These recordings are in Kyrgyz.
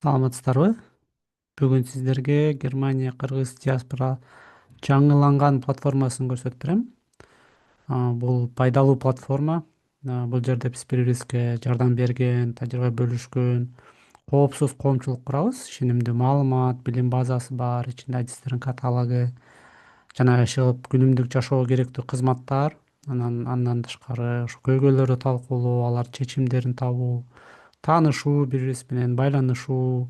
Саламатсыздарбы? Бүгүн сиздерге Германия кыргыз диаспора жаңыланган платформасын көрсөтүп берем. Бул пайдалуу платформа. Бул жерде биз бири бирибизге жардам берген, тажрыйба бөлүшкөн, коопсуз коомчулук курабыз. Ишенимдүү маалымат, билим базасы бар, ичинде адистердин каталогу жана ошол күнүмдүк жашоого керектүү кызматтар. Андан тышкары ушу көйгөйлөрдү талкуулоо, алардын чечимдерин табуу, таанышуу, бири бирибиз менен байланышуу,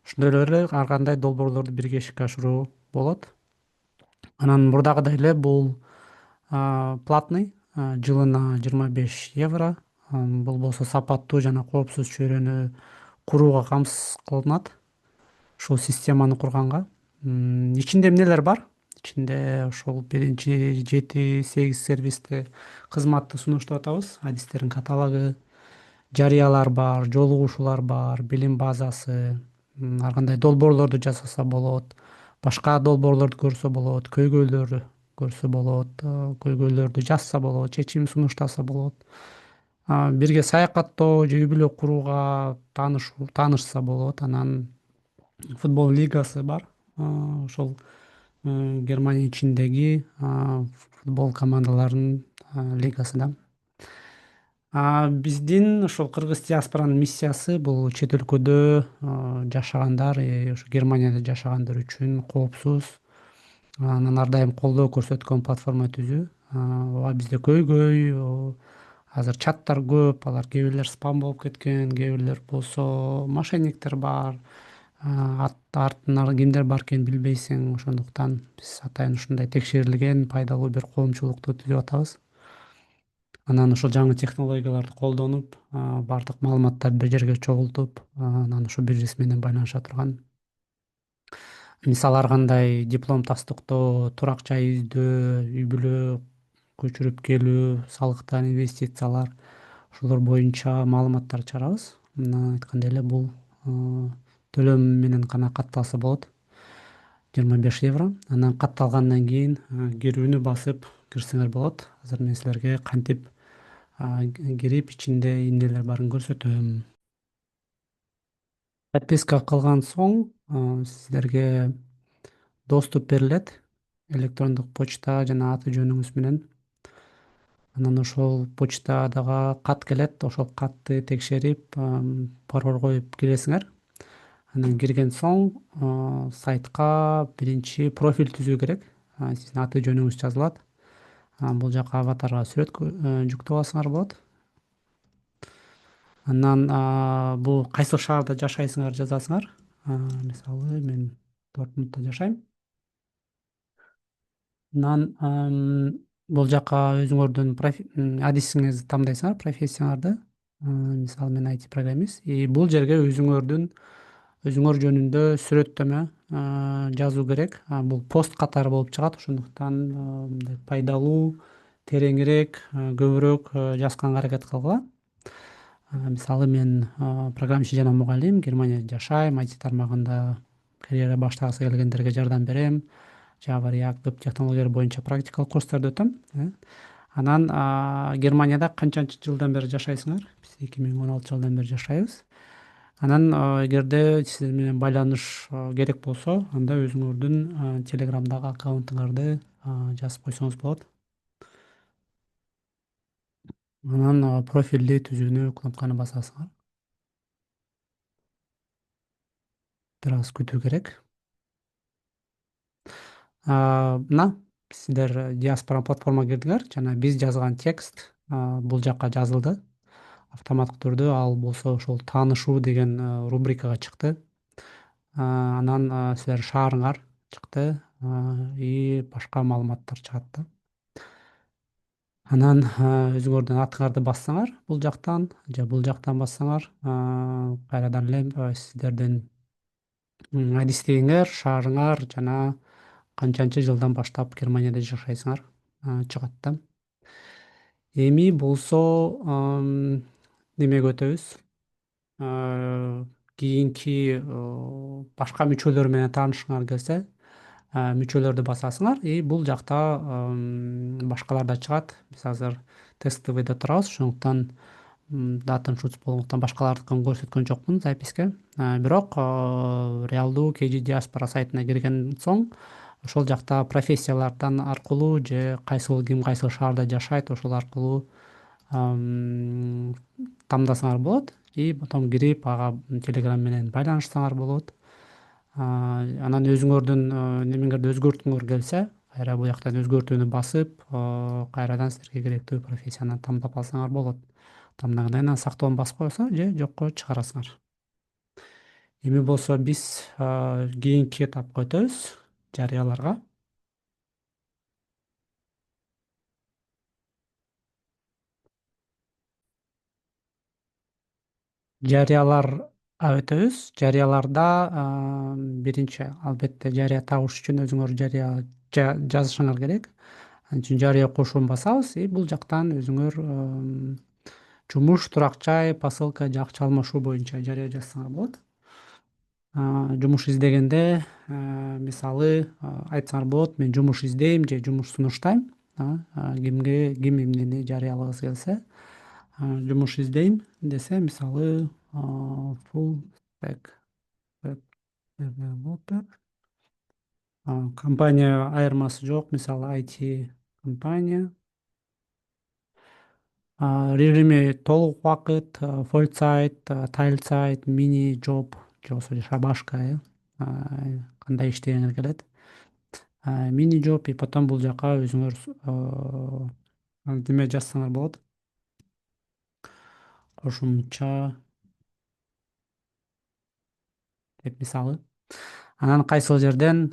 ошондой эле ар кандай долбоорлорду бирге ишке ашыруу болот. Анан мурдагыдай эле бул платный, жылына 25 евро. Бул болсо сапаттуу жана коопсуз чөйрөнү курууга камсыз кылынат. Ушул системаны курганга. Ичинде эмнелер бар? Ичинде ошол биринчи 7-8 сервисти кызматты сунуштап атабыз. Адистердин каталогу, жарыялар бар, жолугушуулар бар, билим базасы, ар кандай долбоорлорду жасаса болот, башка долбоорлорду көрсө болот, көйгөйлөрдү көрсө болот, көйгөйлөрдү жазса болот, чечим сунуштаса болот. Бирге саякаттоо же үй бүлө курууга таанышса болот. Анан футбол лигасы бар. Ошол Германия ичиндеги футбол командаларынын лигасы да. Биздин ошол кыргыз диаспоранын миссиясы бул чет өлкөдө жашагандар, ошо Германияда жашагандар үчүн коопсуз, анан ар дайым колдоо көрсөткөн платформа түзүү. Ооба бизде көйгөй, азыр чаттар көп, алар кээ бирлер спам болуп кеткен, кээ бирлер болсо мошенниктер бар. Артынан кимдер бар экенин билбейсиң. Ошондуктан биз атайын ушундай текшерилген пайдалуу бир коомчулукту түзүп атабыз. Анан ошол жаңы технологияларды колдонуп, баардык маалыматтарды бир жерге чогултуп, анан ошо бири бирибиз менен байланыша турган. Мисалы ар кандай диплом тастыктоо, турак жай издөө, үй бүлө көчүрүп келүү, салыктар, инвестициялар, ошолор боюнча маалыматтар чыгарабыз. Мына айткандай эле бул төлөм менен гана катталса болот. 25 евро. Анан катталгандан кийин кирүүнү басып кирсеңер болот. Азыр мен силерге кантип кирип ичинде эмнелер барын көрсөтөм. Подписка кылган соң сиздерге доступ берилет электрондук почта жана аты жөнүңүз менен. Анан ошол почтадагы кат келет. Ошол катты текшерип, пароль коюп киресиңер. Анан кирген соң сайтка биринчи профиль түзүү керек. Сиздин аты жөнүңүз жазылат. Бул жака аватарга сүрөт жүктөп алсаңар болот. Андан бул кайсы шаарда жашайсыңар жазасыңар. Мисалы мен Дортмундда жашайм. Анан бул жака өзүңөрдүн адисиңизди тандайсыңар, профессияңарды. Мисалы мен IT программист. Бул жерге өзүңөр жөнүндө сүрөттөмө жазуу керек. Бул пост катары болуп чыгат. Ошондуктан мындай пайдалуу, тереңирээк, көбүрөөк жазганга аракет кылгыла. Мисалы мен программист жана мугалим, Германияда жашайм, IT тармагында карьера баштагысы келгендерге жардам берем. Java, React, веб технологиялар боюнча практикалык курстарды өтөм. Анан Германияда канчанчы жылдан бери жашайсыңар? Биз 2016 жылдан бери жашайбыз. Анан эгерде сиздер менен байланыш керек болсо, анда өзүңөрдүн Telegramдагы аккаунтуңарды жазып койсоңуз болот. Анан профилди түзүүнү кнопканы басасыңар. Бир аз күтүү керек. Мына сиздер диаспора платформага кирдиңер жана биз жазган текст бул жакка жазылды. Автоматтык түрдө ал болсо ошол таанышуу деген рубрикага чыкты. Анан силер шаарыңар чыкты и башка маалыматтар чыгат да. Анан өзүңөрдүн атыңарды бассаңар бул жактан же бул жактан бассаңар кайрадан эле сиздердин адистигиңер, шаарыңар жана канчанчы жылдан баштап Германияда жашайсыңар чыгат да. Эми болсо немеге өтөбүз. Кийинки башка мүчөлөр менен таанышкыңар келсе, мүчөлөрдү басасыңар и бул жакта башкалар да чыгат. Биз азыр тестовыйда турабыз, ошондуктан датын шутс болгондуктан башкалардыкын көрсөткөн жокмун записке. Бирок реалдуу KG диаспора сайтына кирген соң ошол жакта профессиялардан аркылуу же ким кайсыл шаарда жашайт ошол аркылуу тамдасаңар болот и потом кирип ага телеграм менен байланышсаңар болот. Анан өзүңөрдүн немеңерди өзгөрткүңөр келсе, кайра буяктан өзгөртүүнү басып, кайрадан силерге керектүү профессияны тандап алсаңар болот. Тандагандан кийин анан сактоону басып койсо же жокко чыгарасыңар. Эми болсо биз кийинки этапка өтөбүз, жарыяларга. Өтөбүз. Жарыяларда биринчи албетте жарыя табыш үчүн өзүңөр жарыя жазышыңар керек. Ал үчүн жарыя кошуун басабыз и бул жактан өзүңөр жумуш, турак жай, посылка же акча алмашуу боюнча жарыя жазсаңар болот. Жумуш издегенде мисалы айтсаңар болот, мен жумуш издейм же жумуш сунуштайм. Ким эмнени жарыялагысы келсе, жумуш издейм десе, мисалы full stack web developer, компания айырмасы жок, мисалы IT компания, режими толук убакыт, full-сайт, тайлсайт, мини жоп же болбосо шабашка, кандай иштегиңер келет. Мини жоп, и потом бул жака өзүңөр неме жазсаңар болот. Кошумча деп мисалы. Анан кайсыл жерден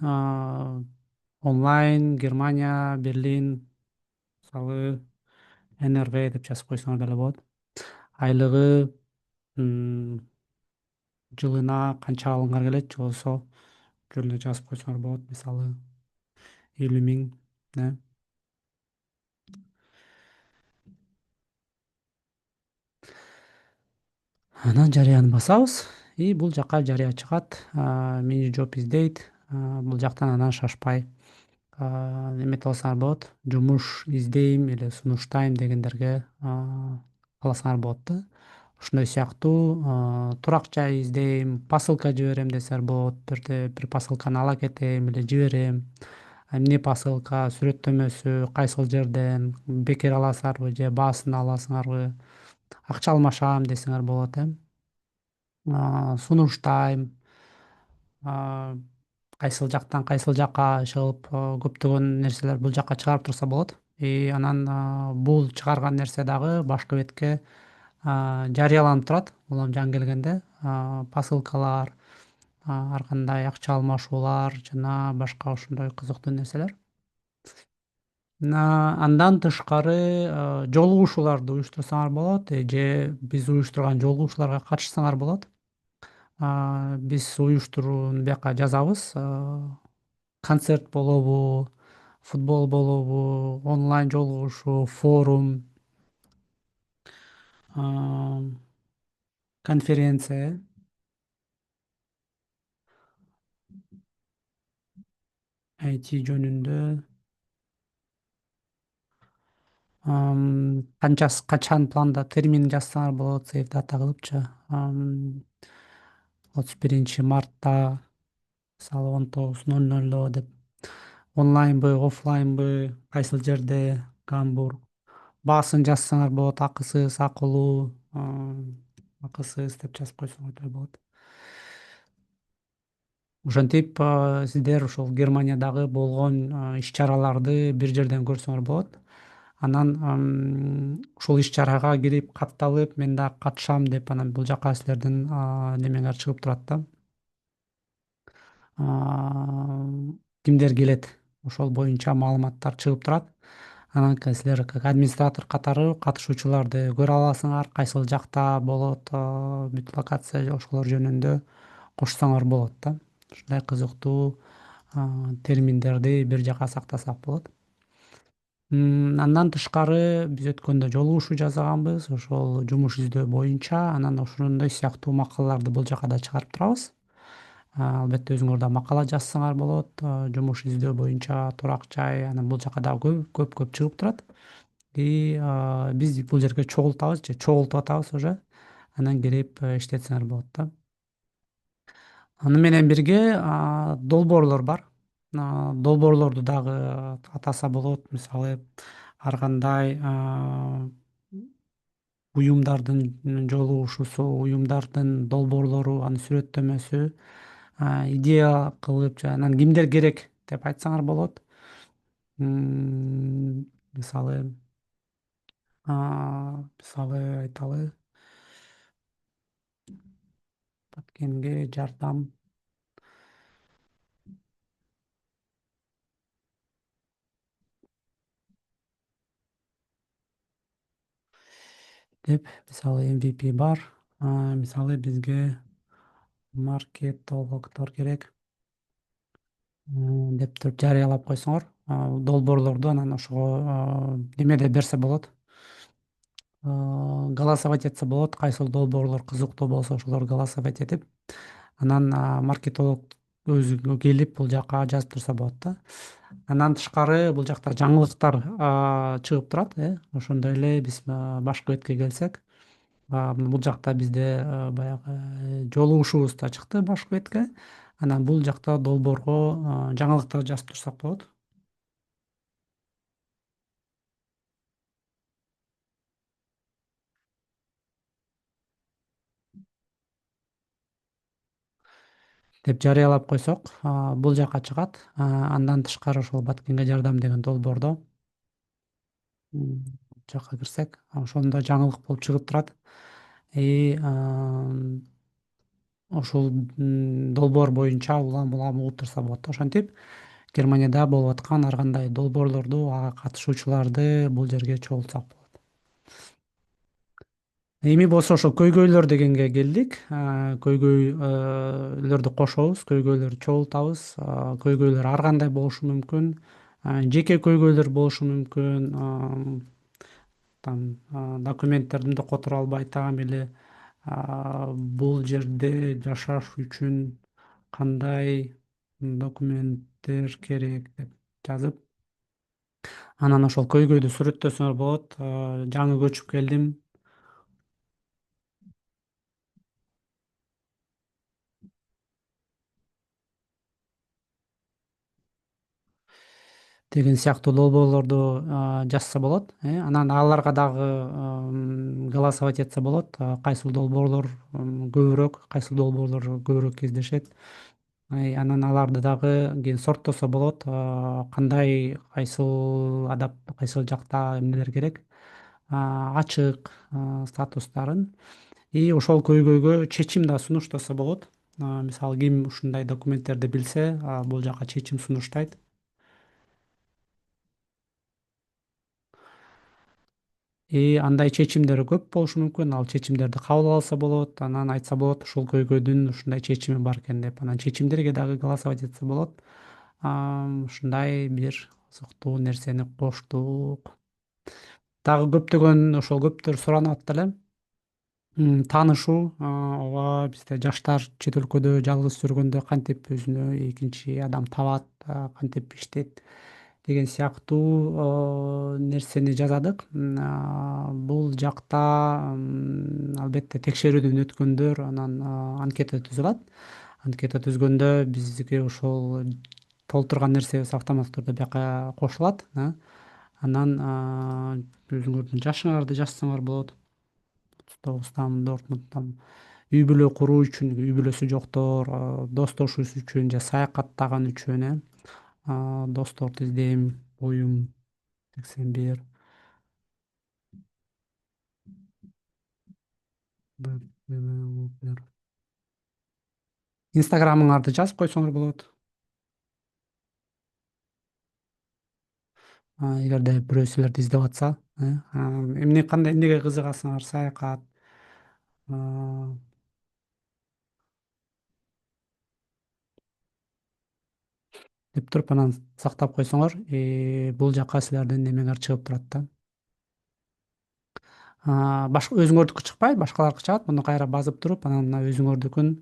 онлайн, Германия, Берлин, мисалы NRV деп жазып койсоңор деле болот. Айлыгы жылына канча алгыңар келет же болбосо жөн эле жазып койсоңор болот, мисалы 50 000. Анан жарыяны басабыз и бул жака жарыя чыгат. Мини жоп издейт. Бул жактан анан шашпай эмете алсаңар болот. Жумуш издейм или сунуштайм дегендерге кыласыңар болот да. Ушундай сыяктуу турак жай издейм, посылка жиберем десеңер болот. Бир посылканы ала кетем или жиберем. Эмне посылка, сүрөттөмөсү, кайсыл жерден, бекер аласыңарбы же баасын аласыңарбы, акча алмашам десеңер болот. Сунуштайм, кайсыл жактан кайсыл жакка чыгып, көптөгөн нерселер бул жакка чыгарып турса болот. И анан бул чыгарган нерсе дагы башкы бетке жарыяланып турат. Улам жаңы келгенде посылкалар, ар кандай акча алмашуулар жана башка ошондой кызыктуу нерселер. Андан тышкары жолугушууларды уюштурсаңар болот, же биз уюштурган жолугушууларга катышсаңар болот. Биз уюштурууну бияка жазабыз. Концерт болобу, футбол болобу, онлайн жолугушуу, форум, конференция, IT жөнүндө качан планда термин жазсаңар болот, сейв дата кылыпчы. 31 мартта мисалы 19:00 деп. Онлайнбы, оффлайнбы, кайсыл жерде, Гамбург. Баасын жазсаңар болот, акысыз, акылуу, акысыз деп жазып койсоңор деле болот. Ошентип сиздер ушул Германиядагы болгон иш-чараларды бир жерден көрсөңөр болот. Анан ушул иш-чарага кирип катталып, мен да катышам деп, анан бул жака силердин немеңер чыгып турат да. Кимдер келет, ошол боюнча маалыматтар чыгып турат. Анан силер как администратор катары катышуучуларды көрө аласыңар, кайсыл жакта болот, бүт локация ошолор жөнүндө кошсоңор болот да. Ушундай кызыктуу терминдерди бир жака сактасак болот. Андан тышкары биз өткөндө жолугушуу жасаганбыз, ошол жумуш издөө боюнча. Анан ошондой сыяктуу макалаларды бул жака да чыгарып турабыз. Албетте өзүңөр да макала жазсаңар болот, жумуш издөө боюнча, турак жай, анан бул жака дагы көп чыгып турат. И биз бул жерге чогултабыз же чогултуп атабыз уже. Анан кирип иштетсеңер болот да. Аны менен бирге долбоорлор бар. Долбоорлорду дагы атаса болот. Мисалы ар кандай уюмдардын жолугушуусу, уюмдардын долбоорлору, анын сүрөттөмөсү, идея кылып же анан кимдер керек деп айтсаңар болот. Мисалы мисалы айталы, Баткенге жардам деп, мисалы MVP бар. Мисалы бизге маркетологдор керек деп туруп жарыялап койсоңор, долбоорлорду анан ошого немеде берсе болот. Голосовать этсе болот. Кайсыл долбоорлор кызыктуу болсо ошолорду голосовать этип, анан маркетолог өзү келип бул жака жазып турса болот да. Андан тышкары бул жакта жаңылыктар чыгып турат. Ошондой эле биз башкы бетке келсек, бул жакта бизде баягы жолугушуубуз да чыкты башкы бетке. Анан бул жакта долбоорго жаңылыктар жазып турсак болот. Деп жарыялап койсок, бул жака чыгат. Андан тышкары ошол Баткенге жардам деген долбоордо жака кирсек, ошондо жаңылык болуп чыгып турат. И ошол долбоор боюнча улам улам угуп турса болот да. Ошентип Германияда болуп аткан ар кандай долбоорлорду, ага катышуучуларды бул жерге чогултсак болот. Эми болсо ошо көйгөйлөр дегенге келдик. Көйгөйлөрдү кошобуз, көйгөйлөрдү чогултабыз. Көйгөйлөр ар кандай болушу мүмкүн. Жеке көйгөйлөр болушу мүмкүн. Там документтеримди которо албай атам, или бул жерде жашаш үчүн кандай документтер керек деп жазып, анан ошол көйгөйдү сүрөттөсөңөр болот. Жаңы көчүп келдим деген сыяктуу долбоорлорду жазса болот. Анан аларга дагы голосовать этсе болот. Кайсыл долбоорлор көбүрөөк, кайсыл долбоорлор көбүрөөк кездешет. Анан аларды дагы кийин сорттосо болот. Кандай, кайсыл жакта эмнелер керек, ачык статустарын. И ошол көйгөйгө чечим да сунуштаса болот. Мисалы ким ушундай документтерди билсе, бул жака чечим сунуштайт. Андай чечимдер көп болушу мүмкүн. Ал чечимдерди кабыл алса болот. Анан айтса болот ушул көйгөйдүн ушундай чечими бар экен деп. Анан чечимдерге дагы голосовать этсе болот. Ушундай бир кызыктуу нерсени коштук. Дагы көптөгөн ошол көптөр суранып атты эле. Таанышуу, ооба бизде жаштар чет өлкөдө жалгыз жүргөндө кантип өзүнө экинчи адам табат, кантип иштейт деген сыяктуу нерсени жазадык. Бул жакта албетте текшерүүдөн өткөндөр анан анкета түзүп алат. Анкета түзгөндө бизге ошол толтурган нерсебиз автоматтык түрдө бияка кошулат. Анан өзүңөрдүн жашыңарды жазсаңар болот. 39-тан Дортмундтан үй бүлө куруу үчүн, үй бүлөсү жоктор, достошуу үчүн же саякаттаган үчүн, досторду издейм, боюм 81. Инстаграмыңарды жазып койсоңор болот. Эгерде бирөө силерди издеп атса, эмнеге кызыгасыңар, саякат деп туруп анан сактап койсоңор, бул жака силердин немеңер чыгып турат да. Өзүңөрдүкү чыкпай, башкалардыкы чыгат. Муну кайра базып туруп, анан мына өзүңөрдүкүн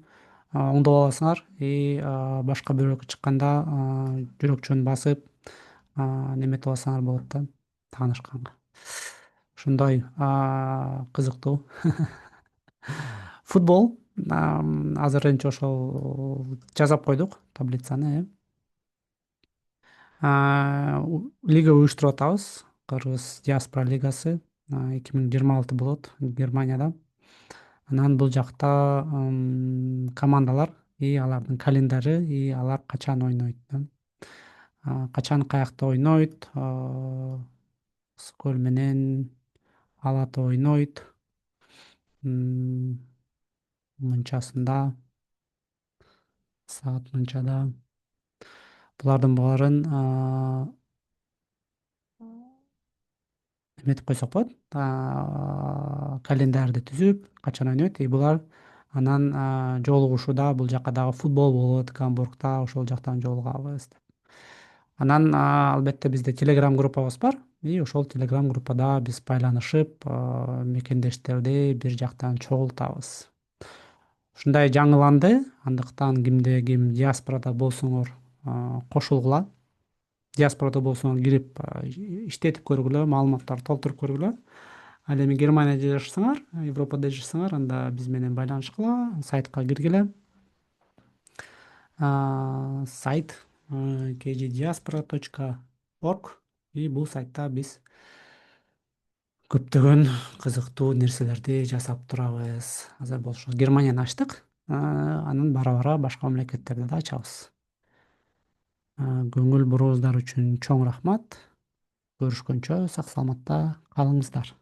оңдоп аласыңар. Башка бирөөгө чыкканда жүрөкчөн басып неметип алсаңар болот да, таанышканга. Ушундай кызыктуу. Футбол азыр эле ошол жасап койдук таблицаны, лига уюштуруп атабыз. Кыргыз диаспора лигасы 2026 болот Германияда. Анан бул жакта командалар и алардын календарю, и алар качан ойнойт, качан каякта ойнойт, сколь менен ала ат ойнойт, мынчасында, саат мынчада. Булардын баарын эметип койсок болот. Календарьды түзүп, качан ойнойт, и булар анан жолугушууда бул жака дагы футбол болот, Гамбургда, ошол жактан жолугабыз деп. Анан албетте бизде телеграм группабыз бар, и ошол телеграм группада биз байланышып, мекендештерди бир жактан чогултабыз. Ушундай жаңыланды, андыктан кимде ким диаспорада болсоңор кошулгула. Диаспорада болсоңор кирип иштетип көргүлө, маалыматтарды толтуруп көргүлө. Ал эми Германияда жашасаңар, Европада жашасаңар, анда биз менен байланышкыла, сайтка киргиле. Сайт kgdiaspora.org, и бул сайтта биз көптөгөн кызыктуу нерселерди жасап турабыз. Азыр болушу Германияны ачтык, анан бара-бара башка мамлекеттерди да ачабыз. Көңүл буруңуздар үчүн чоң рахмат. Көрүшкөнчө сак саламатта калыңыздар.